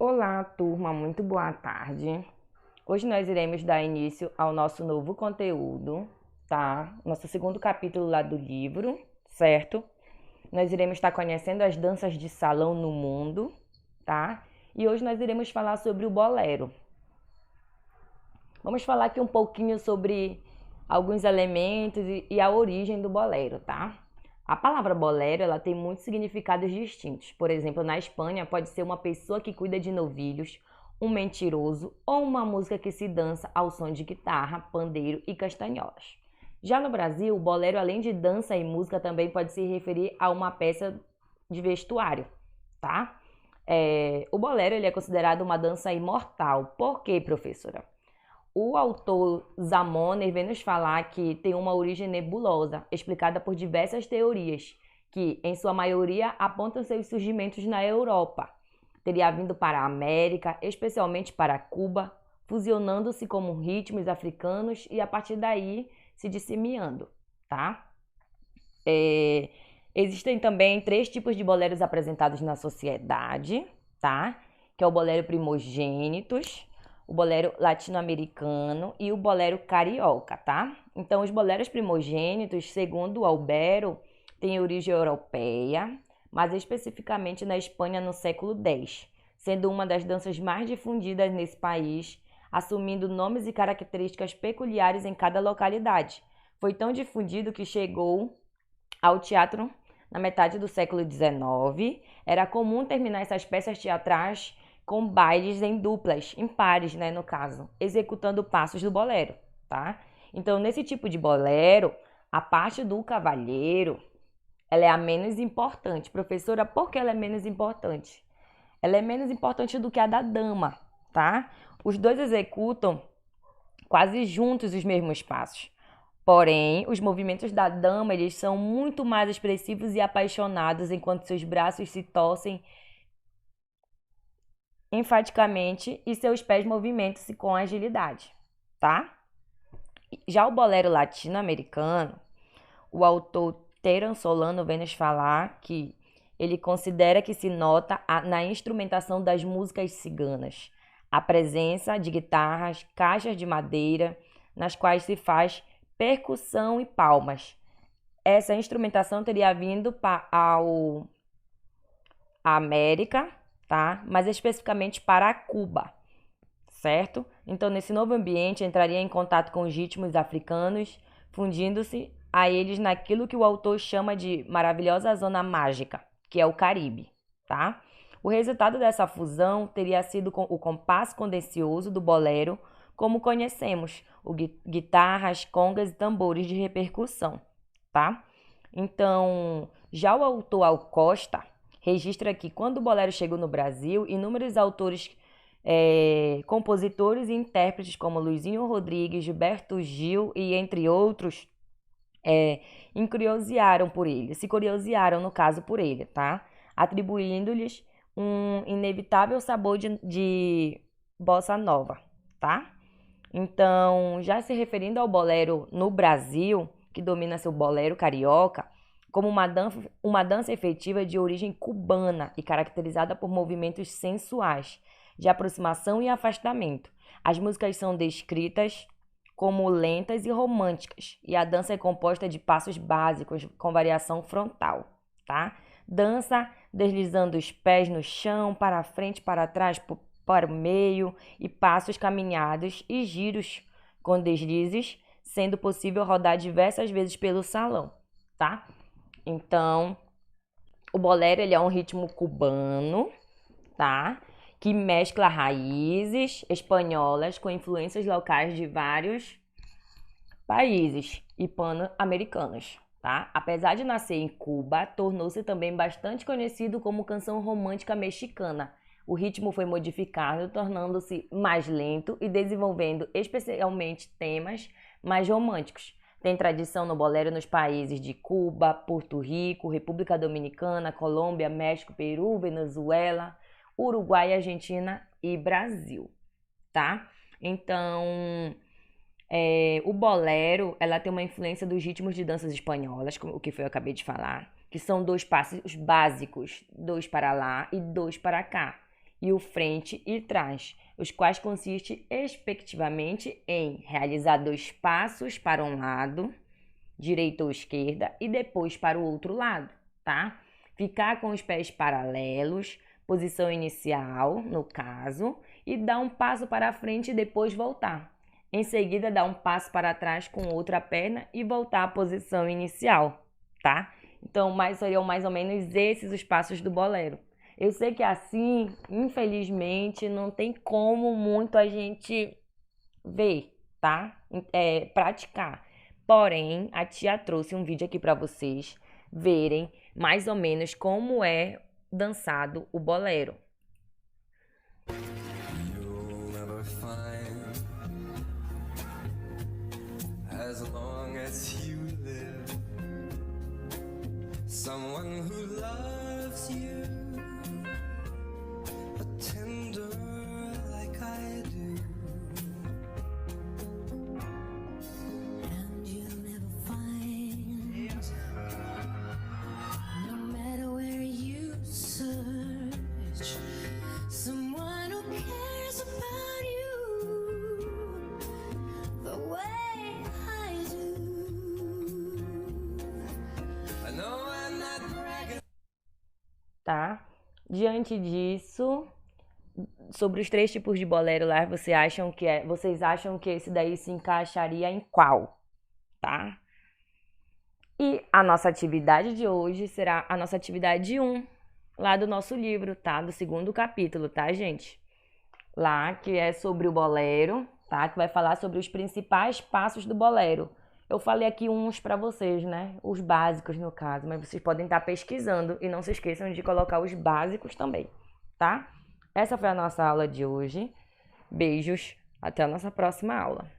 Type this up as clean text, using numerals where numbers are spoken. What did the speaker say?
Olá, turma, muito boa tarde. Hoje nós iremos dar início ao nosso novo conteúdo, tá? Nosso segundo capítulo lá do livro, certo? Nós iremos estar conhecendo as danças de salão no mundo, tá? E hoje nós iremos falar sobre o bolero. Vamos falar aqui um pouquinho sobre alguns elementos e a origem do bolero, tá? A palavra bolero, ela tem muitos significados distintos. Por exemplo, na Espanha pode ser uma pessoa que cuida de novilhos, um mentiroso ou uma música que se dança ao som de guitarra, pandeiro e castanholas. Já no Brasil, o bolero, além de dança e música, também pode se referir a uma peça de vestuário, tá? O bolero ele é considerado uma dança imortal. Por quê, professora? O autor Zamoner vem nos falar que tem uma origem nebulosa, explicada por diversas teorias, que, em sua maioria, apontam seus surgimentos na Europa. Teria vindo para a América, especialmente para Cuba, fusionando-se com ritmos africanos e, a partir daí, se disseminando, tá? Existem também 3 tipos de boleros apresentados na sociedade, tá? Que é o bolero primogênitos, o bolero latino-americano e o bolero carioca, tá? Então, os boleros primogênitos, segundo Albero, têm origem europeia, mas especificamente na Espanha no século X, sendo uma das danças mais difundidas nesse país, assumindo nomes e características peculiares em cada localidade. Foi tão difundido que chegou ao teatro na metade do século XIX. Era comum terminar essas peças teatrais com bailes em duplas, em pares, né, no caso, executando passos do bolero, tá? Então, nesse tipo de bolero, a parte do cavalheiro, ela é a menos importante. Professora, por que ela é menos importante? Ela é menos importante do que a da dama, tá? Os dois executam quase juntos os mesmos passos. Porém, os movimentos da dama, eles são muito mais expressivos e apaixonados, enquanto seus braços se torcem enfaticamente e seus pés movimentam-se com agilidade, tá? Já o bolero latino-americano, o autor Terence Solano vem nos falar que ele considera que se nota na instrumentação das músicas ciganas a presença de guitarras, caixas de madeira, nas quais se faz percussão e palmas. Essa instrumentação teria vindo à América, tá? Mas especificamente para Cuba, certo? Então, nesse novo ambiente, entraria em contato com os ritmos africanos, fundindo-se a eles naquilo que o autor chama de maravilhosa zona mágica, que é o Caribe, tá? O resultado dessa fusão teria sido o compasso condencioso do bolero, como conhecemos, guitarras, congas e tambores de repercussão, tá? Então, já o autor Alcosta registra que quando o bolero chegou no Brasil, inúmeros autores, compositores e intérpretes como Luizinho Rodrigues, Gilberto Gil e entre outros, se curiosearam no caso por ele, tá? Atribuindo-lhes um inevitável sabor de bossa nova, tá? Então, já se referindo ao bolero no Brasil, que domina seu bolero carioca, como uma dança efetiva de origem cubana e caracterizada por movimentos sensuais, de aproximação e afastamento. As músicas são descritas como lentas e românticas, e a dança é composta de passos básicos com variação frontal, tá? Dança deslizando os pés no chão, para frente, para trás, para o meio, e passos caminhados e giros com deslizes, sendo possível rodar diversas vezes pelo salão, tá? Então, o bolero ele é um ritmo cubano, tá? Que mescla raízes espanholas com influências locais de vários países hispano-americanos, tá? Apesar de nascer em Cuba, tornou-se também bastante conhecido como canção romântica mexicana. O ritmo foi modificado, tornando-se mais lento e desenvolvendo especialmente temas mais românticos. Tem tradição no bolero nos países de Cuba, Porto Rico, República Dominicana, Colômbia, México, Peru, Venezuela, Uruguai, Argentina e Brasil, tá? Então, o bolero, ela tem uma influência dos ritmos de danças espanholas, como o que eu acabei de falar, que são 2 passos básicos, 2 para lá e 2 para cá. e o frente e trás, os quais consistem, respectivamente, em realizar 2 passos para um lado, direita ou esquerda, e depois para o outro lado, tá? Ficar com os pés paralelos, posição inicial, no caso, e dar um passo para frente e depois voltar. Em seguida, dar um passo para trás com outra perna e voltar à posição inicial, tá? Então, seriam mais ou menos esses os passos do bolero. Eu sei que assim, infelizmente, não tem como muito a gente ver, tá? Praticar. Porém, a tia trouxe um vídeo aqui para vocês verem mais ou menos como é dançado o bolero. You'll never find, as long as you live, someone who loves you tender like I do. And you'll never find, no matter where you search, someone who cares about you the way I do. I know I'm not bragging. Tá? Diante disso, sobre os 3 tipos de bolero lá, vocês acham que esse daí se encaixaria em qual? Tá? E a nossa atividade de hoje será a nossa atividade 1, lá do nosso livro, tá? Do 2º capítulo, tá, gente? Lá, que é sobre o bolero, tá? Que vai falar sobre os principais passos do bolero. Eu falei aqui uns para vocês, né? Os básicos, no caso, mas vocês podem estar pesquisando e não se esqueçam de colocar os básicos também, tá? Essa foi a nossa aula de hoje. Beijos, até a nossa próxima aula.